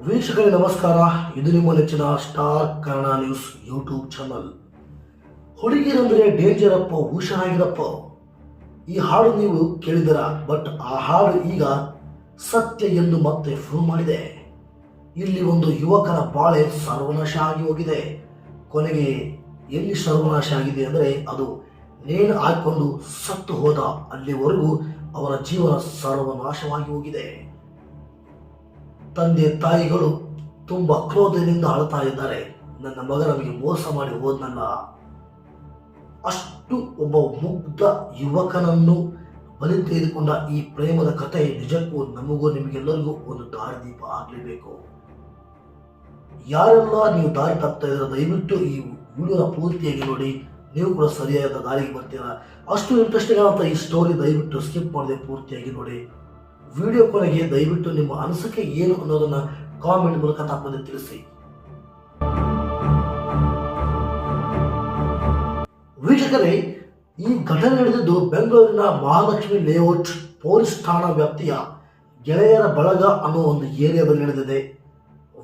ವೀಕ್ಷಕರಿಗೆ ನಮಸ್ಕಾರ. ಇದು ನಿಮ್ಮ ನೆಚ್ಚಿನ star Kannada news YouTube channel. ಹುಡುಗಿರಂದ್ರೆ ಡೇಂಜರ್ ಅಪ್ಪ, ಹುಷಾರಾಗಿರಪ್ಪ. ಈ ಹಾಡು ನೀವು ಕೇಳಿದಿರ, ಬಟ್ ಆ ಹಾಡು ಈಗ ಸತ್ಯ ಎಂದು ಮತ್ತೆ ಪ್ರೂವ್ ಮಾಡಿದೆ. ಇಲ್ಲಿ ಒಂದು ಯುವಕನ ಬಾಳೆ ಸರ್ವನಾಶ ಆಗಿ ಹೋಗಿದೆ. ಕೊನೆಗೆ ಎಲ್ಲಿ ಸರ್ವನಾಶ ಆಗಿದೆ ಅಂದರೆ ಅದು ನೇಣು ಹಾಕಿಕೊಂಡು ಸತ್ತು ಹೋದ ಅಲ್ಲಿವರೆಗೂ ಅವರ ಜೀವನ ಸರ್ವನಾಶವಾಗಿ ಹೋಗಿದೆ. ತಂದೆ ತಾಯಿಗಳು ತುಂಬಾ ಕ್ರೋಧದಿಂದ ಅಳ್ತಾ ಇದ್ದಾರೆ. ನನ್ನ ಮಗ ನಮಗೆ ಮೋಸ ಮಾಡಿ ಹೋದ್ನಲ್ಲ. ಅಷ್ಟು ಒಬ್ಬ ಮುಗ್ಧ ಯುವಕನನ್ನು ಬಲಿ ತೆಗೆದುಕೊಂಡ ಈ ಪ್ರೇಮದ ಕಥೆ ನಿಜಕ್ಕೂ ನಮಗೂ ನಿಮಗೆಲ್ಲರಿಗೂ ಒಂದು ದಾರಿದೀಪ ಆಗಲೇಬೇಕು. ಯಾರೆಲ್ಲ ನೀವು ದಾರಿ ತಪ್ತಾ ಇದ್ರೆ ದಯವಿಟ್ಟು ಈ ವಿಡಿಯೋನ ಪೂರ್ತಿಯಾಗಿ ನೋಡಿ. ನೀವು ಕೂಡ ಸರಿಯಾದ ದಾರಿಗೆ ಬರ್ತೀರಾ. ಅಷ್ಟು ಇಂಟ್ರೆಸ್ಟಿಂಗ್ ಆದಂಥ ಈ ಸ್ಟೋರಿ ದಯವಿಟ್ಟು ಸ್ಕಿಪ್ ಮಾಡದೆ ಪೂರ್ತಿಯಾಗಿ ನೋಡಿ. ವಿಡಿಯೋ ಕೊನೆಗೆ ದಯವಿಟ್ಟು ನಿಮ್ಮ ಅನಿಸಿಕೆ ಏನು ಅನ್ನೋದನ್ನ ಕಾಮೆಂಟ್ ಮೂಲಕ ತಪ್ಪದೆ ತಿಳಿಸಿ. ವೀಕ್ಷಕರೇ, ಈ ಘಟನೆ ನಡೆದಿದ್ದು ಬೆಂಗಳೂರಿನ ಮಹಾಲಕ್ಷ್ಮಿ ಲೇಔಟ್ ಪೊಲೀಸ್ ಠಾಣಾ ವ್ಯಾಪ್ತಿಯ ಗೆಳೆಯರ ಬಳಗ ಅನ್ನೋ ಒಂದು ಏರಿಯಾದಲ್ಲಿ ನಡೆದಿದೆ.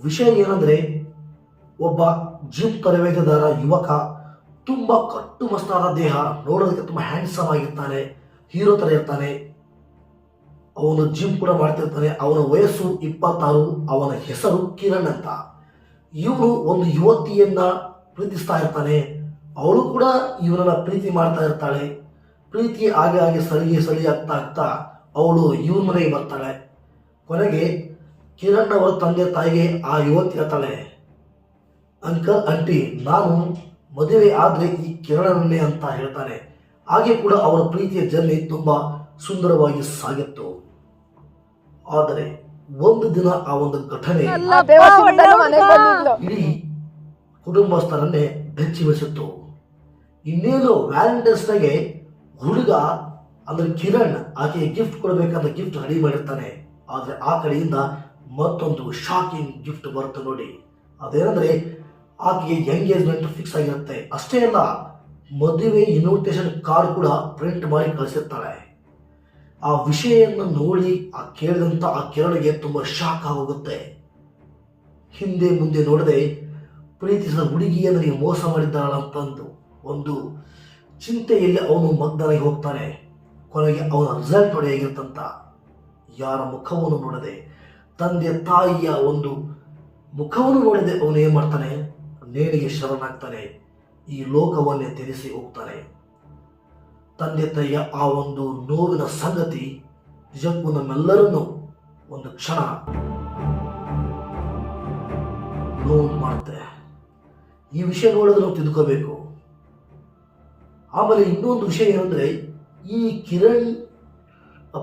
ವಿಷಯ ಏನಂದ್ರೆ, ಒಬ್ಬ ಜಿಮ್ ತರಬೇತುದಾರ ಯುವಕ, ತುಂಬಾ ಕಟ್ಟುಮಸ್ತಾದ ದೇಹ, ನೋಡೋದಕ್ಕೆ ತುಂಬಾ ಹ್ಯಾಂಡ್ಸಮ್ ಆಗಿರ್ತಾನೆ, ಹೀರೋ ತರ ಇರ್ತಾನೆ. ಅವನು ಜಿಮ್ ಕೂಡ ಮಾಡ್ತಿರ್ತಾನೆ. ಅವನ ವಯಸ್ಸು 26. ಅವನ ಹೆಸರು ಕಿರಣ್ ಅಂತ. ಇವನು ಒಂದು ಯುವತಿಯನ್ನ ಪ್ರೀತಿಸ್ತಾ ಇರ್ತಾನೆ. ಅವಳು ಕೂಡ ಇವನನ್ನ ಪ್ರೀತಿ ಮಾಡ್ತಾ ಇರ್ತಾಳೆ. ಪ್ರೀತಿ ಹಾಗೆ ಸರಿ ಆಗ್ತಾ ಅವಳು ಇವನ ಮನೆಗೆ ಬರ್ತಾಳೆ. ಕೊನೆಗೆ ಕಿರಣ್ ಅವರ ತಂದೆ ತಾಯಿಗೆ ಆ ಯುವತಿ ಹೇಳ್ತಾಳೆ, ಅಂಕಲ್ ಆಂಟಿ, ನಾನು ಮದುವೆ ಆದ್ರೆ ಈ ಕಿರಣನ್ನೇ ಅಂತ ಹೇಳ್ತಾನೆ. ಹಾಗೆ ಕೂಡ ಅವರ ಪ್ರೀತಿಯ ಜರ್ನಿ ತುಂಬಾ ಸುಂದರವಾಗಿ ಸಾಗಿತ್ತು. ಆದರೆ ಒಂದು ದಿನ ಆ ಒಂದು ಘಟನೆ ಇಡೀ ಕುಟುಂಬಸ್ಥರನ್ನೇ ಬೆಚ್ಚಿಬಿಸಿತ್ತು. ಇನ್ನೇನು ವ್ಯಾಲೆಂಟೈನ್ಸ್ ಡೇಗೆ ಹುಡುಗ ಅಂದ್ರೆ ಕಿರಣ್ ಆಕೆಗೆ ಗಿಫ್ಟ್ ಕೊಡಬೇಕಂತ ಗಿಫ್ಟ್ ರೆಡಿ ಮಾಡಿರ್ತಾನೆ. ಆದ್ರೆ ಆ ಕಡೆಯಿಂದ ಮತ್ತೊಂದು ಶಾಕಿಂಗ್ ಗಿಫ್ಟ್ ಬರುತ್ತೆ ನೋಡಿ. ಅದೇನಂದ್ರೆ, ಆಕೆಗೆ ಎಂಗೇಜ್ಮೆಂಟ್ ಫಿಕ್ಸ್ ಆಗಿರುತ್ತೆ. ಅಷ್ಟೇ ಅಲ್ಲ, ಮದುವೆ ಇನ್ವಿಟೇಷನ್ ಕಾರ್ಡ್ ಕೂಡ ಪ್ರಿಂಟ್ ಮಾಡಿ ಕಳಿಸಿರ್ತಾಳೆ. ಆ ವಿಷಯವನ್ನು ನೋಡಿ ಕೇಳಿದಂತ ಆ ಕಿರಣಿಗೆ ತುಂಬಾ ಶಾಕ್ ಆಗೋಗುತ್ತೆ. ಹಿಂದೆ ಮುಂದೆ ನೋಡದೆ ಪ್ರೀತಿಸಿದ ಹುಡುಗಿಯನ್ನು ನೀವು ಮೋಸ ಮಾಡಿದ್ದಾಳಂತಂದು ಒಂದು ಚಿಂತೆಯಲ್ಲಿ ಅವನು ಮಗ್ನಾಗಿ ಹೋಗ್ತಾನೆ. ಕೊನೆಗೆ ಅವನ ರಿಸಲ್ಟ್ ನೋಡಿ ಹೇಗಿರ್ತಂತ ಯಾರ ಮುಖವನ್ನು ನೋಡದೆ, ತಂದೆ ತಾಯಿಯ ಒಂದು ಮುಖವನ್ನು ನೋಡದೆ ಅವನು ಏನ್ ಮಾಡ್ತಾನೆ, ನೇಣಿಗೆ ಶರಣಾಗ್ತಾನೆ. ಈ ಲೋಕವನ್ನೇ ತ್ಯಜಿಸಿ ಹೋಗ್ತಾನೆ. ತಂದೆ ತಾಯಿಯ ಆ ಒಂದು ನೋವಿನ ಸಂಗತಿ ನಿಜಕ್ಕೂ ನಮ್ಮೆಲ್ಲರನ್ನು ಒಂದು ಕ್ಷಣ ನೋವು ಮಾಡುತ್ತೆ. ಈ ವಿಷಯ ನೋಡಿದ್ರೆ ನಾವು ತಿಳ್ಕೋಬೇಕು. ಆಮೇಲೆ ಇನ್ನೊಂದು ವಿಷಯ ಏನಂದ್ರೆ, ಈ ಕಿರಣ್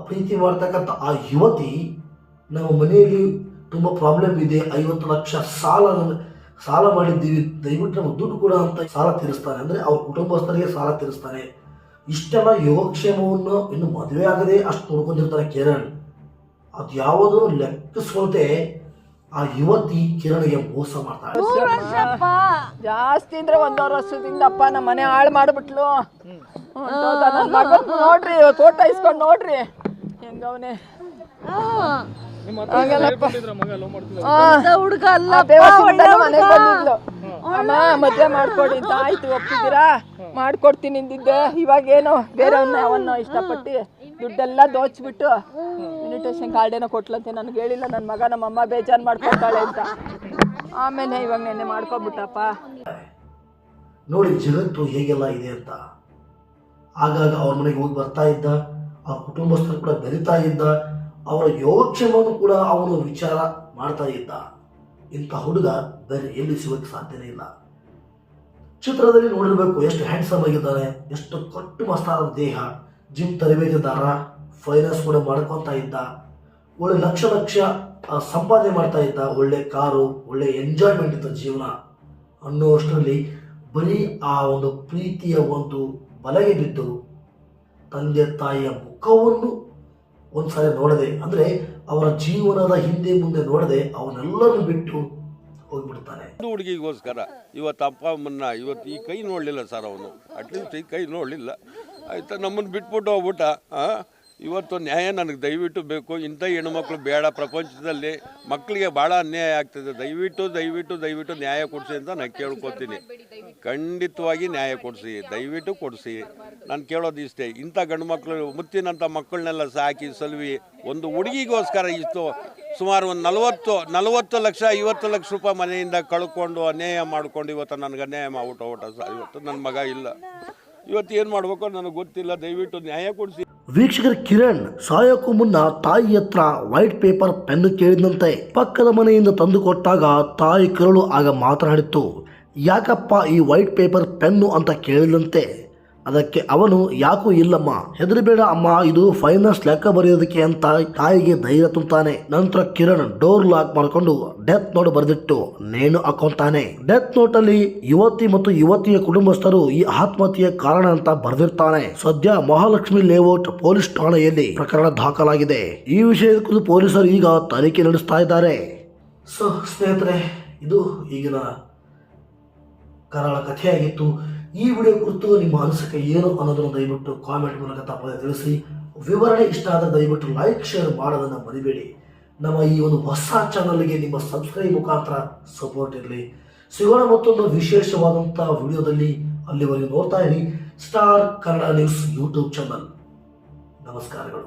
ಪ್ರೀತಿ ಮಾಡ್ತಕ್ಕಂಥ ಆ ಯುವತಿ, ನಮ್ಮ ಮನೆಯಲ್ಲಿ ತುಂಬಾ ಪ್ರಾಬ್ಲಮ್ ಇದೆ, 50 ಲಕ್ಷ ಸಾಲ ಮಾಡಿದ್ದೀವಿ, ದಯವಿಟ್ಟು ನಮಗೆ ದುಡ್ಡು ಕೂಡ ಅಂತ ಸಾಲ ತೀರಿಸ್ತಾನೆ. ಅಂದ್ರೆ ಅವ್ರ ಕುಟುಂಬಸ್ಥರಿಗೆ ಸಾಲ ತೀರಿಸ್ತಾನೆ. ಇಷ್ಟೆಲ್ಲ ಯೋಗಕ್ಷೇಮವನ್ನು ಇನ್ನು ಮದುವೆ ಆಗದೆ ಅಷ್ಟು ನೋಡ್ಕೊಂಡಿರ್ತಾನೆ ಕಿರಣ್. ಅದು ಯಾವುದನ್ನು ಲೆಕ್ಕಿಸ್ಕೊಳ್ತೆ ಆ ಯುವತಿ ಕಿರಣಿಗೆ ಮೋಸ ಮಾಡ್ತಾಳೆ. ಜಾಸ್ತಿ ಅಂದ್ರೆ 1.5 ವರ್ಷದಿಂದಪ್ಪ ನಮ್ಮ ಮನೆ ಹಾಳು ಮಾಡ್ಬಿಟ್ಲು. ನೋಡ್ರಿ, ಫೋಟೋ ಇಸ್ಕೊಂಡು ನೋಡ್ರಿ ಹೆಂಗವನೆ. ಹುಡುಗ ಅಲ್ಲ, ಮನೆಗೆ ಬಂದಿದ್ಲು. ಅಮ್ಮ ಮದುವೆ ಮಾಡ್ಕೊಡಿ ಅಂತ. ಆಯ್ತು, ಒಪ್ಪಿದ್ದೀರಾ, ಮಾಡ್ಕೊಡ್ತೀನಿ ಅಂದಿದ್ದೆ. ಇವಾಗೇನೋ ಬೇರೆಯವನ್ನ ಅವನ್ನ ಇಷ್ಟಪಟ್ಟು ದುಡ್ಡೆಲ್ಲ ದೋಚ್ಬಿಟ್ಟು ಇನ್ವಿಟೇಷನ್ ಕಾರ್ಡ್ ಏನೋ ಕೊಟ್ಲಂತೆ. ನನಗೆ ಹೇಳಿಲ್ಲ ನನ್ನ ಮಗ, ನಮ್ಮಮ್ಮ ಬೇಜಾರು ಮಾಡ್ಕೊತಾಳೆ ಅಂತ. ಆಮೇಲೆ ಇವಾಗ ನೆನ್ನೆ ಮಾಡ್ಕೊಬಿಟ್ಟಪ್ಪ. ನೋಡಿ ಜಗತ್ತು ಹೇಗೆಲ್ಲ ಇದೆ ಅಂತ. ಆಗಾಗ ಅವ್ರ ಮನೆಗೆ ಹೋಗಿ ಬರ್ತಾ ಇದ್ದ, ಅವ್ರ ಕುಟುಂಬಸ್ಥರು ಕೂಡ ಬೆರಿತಾ ಇದ್ದ, ಅವರ ಯೋಗಕ್ಷೇಮವನ್ನು ಕೂಡ ಅವನು ವಿಚಾರ ಮಾಡ್ತಾ ಇದ್ದ. ಇಂಥ ಹುಡುಗ ಬೇರೆ ಎಲ್ಲಿ ಸಿಗೋಕ್ಕೆ ಸಾಧ್ಯನೇ ಇಲ್ಲ. ಚಿತ್ರದಲ್ಲಿ ನೋಡಿರ್ಬೇಕು, ಎಷ್ಟು ಹ್ಯಾಂಡ್ಸಮ್ ಆಗಿದ್ದಾನೆ, ಎಷ್ಟು ಕಟ್ಟು ಮಸ್ತಾದ ದೇಹ, ಜಿಮ್ ತರಬೇತುದಾರ, ಫೈನಾನ್ಸ್ ಕೂಡ ಮಾಡ್ಕೊತ ಇದ್ದ, ಒಳ್ಳೆ ಲಕ್ಷ ಸಂಪಾದನೆ ಮಾಡ್ತಾ ಇದ್ದ, ಒಳ್ಳೆ ಕಾರು, ಒಳ್ಳೆ ಎಂಜಾಯ್ಮೆಂಟ್ ಇದ್ದ ಜೀವನ ಅನ್ನುವಷ್ಟರಲ್ಲಿ ಬರೀ ಆ ಒಂದು ಪ್ರೀತಿಯ ಒಂದು ಬಲೆಗೆ ಬಿದ್ದು ತಂದೆ ತಾಯಿಯ ಮುಖವನ್ನು ಒಂದ್ಸಾರಿ ನೋಡದೆ, ಅಂದ್ರೆ ಅವರ ಜೀವನದ ಹಿಂದೆ ಮುಂದೆ ನೋಡದೆ ಅವನೆಲ್ಲರೂ ಬಿಟ್ಟು ಹೋಗ್ಬಿಡ್ತಾನೆ. ಹುಡುಗಿಗೋಸ್ಕರ ಇವತ್ತು ಅಪ್ಪ ಅಮ್ಮನ್ನ ಇವತ್ತು ಈ ಕೈ ನೋಡಲಿಲ್ಲ ಸರ್. ಅವನು ಅಟ್ಲೀಸ್ಟ್ ಈ ಕೈ ನೋಡಲಿಲ್ಲ. ಆಯ್ತಾ, ನಮ್ಮನ್ನು ಬಿಟ್ಬಿಟ್ಟು ಹೋಗ್ಬಿಟ್ಟ. ಇವತ್ತು ನ್ಯಾಯ ನನಗೆ ದಯವಿಟ್ಟು ಬೇಕು. ಇಂಥ ಹೆಣ್ಣುಮಕ್ಳು ಬೇಡ ಪ್ರಪಂಚದಲ್ಲಿ. ಮಕ್ಕಳಿಗೆ ಭಾಳ ಅನ್ಯಾಯ ಆಗ್ತದೆ. ದಯವಿಟ್ಟು ನ್ಯಾಯ ಕೊಡಿಸಿ ಅಂತ ನಾನು ಕೇಳ್ಕೊತೀನಿ. ಖಂಡಿತವಾಗಿ ನ್ಯಾಯ ಕೊಡಿಸಿ, ದಯವಿಟ್ಟು ಕೊಡಿಸಿ. ನಾನು ಕೇಳೋದು ಇಷ್ಟೇ, ಇಂಥ ಗಂಡು ಮಕ್ಕಳು ಮುತ್ತಿನಂಥ ಮಕ್ಕಳನ್ನೆಲ್ಲ ಸಾಕಿ ಸಲುವಿ ಒಂದು ಹುಡುಗಿಗೋಸ್ಕರ ಇಷ್ಟು ಸುಮಾರು ಒಂದು 40 ಲಕ್ಷ 50 ಲಕ್ಷ ರೂಪಾಯಿ ಮನೆಯಿಂದ ಕಳ್ಕೊಂಡು ಅನ್ಯಾಯ ಮಾಡ್ಕೊಂಡು ಇವತ್ತು ನನಗೆ ಅನ್ಯಾಯ ಮಾಡ್ಬಿಟ್ಟು ಇವತ್ತು ನನ್ನ ಮಗ ಇಲ್ಲ. ಇವತ್ತು ಏನು ಮಾಡಬೇಕು ನನಗೆ ಗೊತ್ತಿಲ್ಲ. ದಯವಿಟ್ಟು ನ್ಯಾಯ ಕೊಡಿಸಿ. ವೀಕ್ಷಕರ, ಕಿರಣ್ ಸಾಯೋಕ್ಕೂ ಮುನ್ನ ತಾಯಿ ಹತ್ರ ವೈಟ್ ಪೇಪರ್ ಪೆನ್ ಕೇಳಿದಂತೆ ಪಕ್ಕದ ಮನೆಯಿಂದ ತಂದು ಕೊಟ್ಟಾಗ ತಾಯಿ ಕರುಳು ಆಗ ಮಾತನಾಡಿತ್ತು. ಯಾಕಪ್ಪ ಈ ವೈಟ್ ಪೇಪರ್ ಪೆನ್ನು ಅಂತ ಕೇಳಿದಂತೆ ಅದಕ್ಕೆ ಅವನು ಯಾಕೂ ಇಲ್ಲಮ್ಮ, ಹೆದರಬೇಡ ಅಮ್ಮ, ಇದು ಫೈನಾನ್ಸ್ ಲೆಕ್ಕ ಬರೆಯೋದಕ್ಕೆ ಅಂತ ತಾಯಿಗೆ ಧೈರ್ಯ ತುಂಬುತ್ತಾನೆ. ನಂತರ ಕಿರಣ್ ಡೋರ್ ಲಾಕ್ ಮಾಡಿಕೊಂಡು ಡೆತ್ ನೋಟ್ ಬರೆದಿಟ್ಟು ನೇಣು ಹಾಕೊಂತಾನೆ. ಡೆತ್ ನೋಟ್ ಅಲ್ಲಿ ಯುವತಿ ಮತ್ತು ಯುವತಿಯ ಕುಟುಂಬಸ್ಥರು ಈ ಆತ್ಮಹತ್ಯೆಯ ಕಾರಣ ಅಂತ ಬರೆದಿರ್ತಾನೆ. ಸದ್ಯ ಮಹಾಲಕ್ಷ್ಮಿ ಲೇಔಟ್ ಪೊಲೀಸ್ ಠಾಣೆಯಲ್ಲಿ ಪ್ರಕರಣ ದಾಖಲಾಗಿದೆ. ಈ ವಿಷಯದ ಕುರಿತು ಪೊಲೀಸರು ಈಗ ತನಿಖೆ ನಡೆಸ್ತಾ ಇದ್ದಾರೆ. ಸೊ ಸ್ನೇಹಿತರೆ, ಇದು ಈಗಿನ ಕರಾಳ ಕಥೆಯಾಗಿತ್ತು. ಈ ವಿಡಿಯೋ ಕುರಿತು ನಿಮ್ಮ ಅನಿಸಿಕೆ ಏನು ಅನ್ನೋದನ್ನು ದಯವಿಟ್ಟು ಕಾಮೆಂಟ್ ಮೂಲಕ ತಪ್ಪದೆ ತಿಳಿಸಿ. ವಿವರಣೆ ಇಷ್ಟ ಆದರೆ ದಯವಿಟ್ಟು ಲೈಕ್ ಶೇರ್ ಮಾಡೋದನ್ನು ಮರಿಬೇಡಿ. ನಮ್ಮ ಈ ಒಂದು ಹೊಸ ಚಾನಲ್ಗೆ ನಿಮ್ಮ ಸಬ್ಸ್ಕ್ರೈಬ್ ಮುಖಾಂತರ ಸಪೋರ್ಟ್ ಇರಲಿ. ಸಿಗೋಣ ಮತ್ತೊಂದು ವಿಶೇಷವಾದಂಥ ವಿಡಿಯೋದಲ್ಲಿ. ಅಲ್ಲಿವರೆಗೆ ನೋಡ್ತಾ ಇರಿ star Kannada news YouTube channel. ನಮಸ್ಕಾರಗಳು.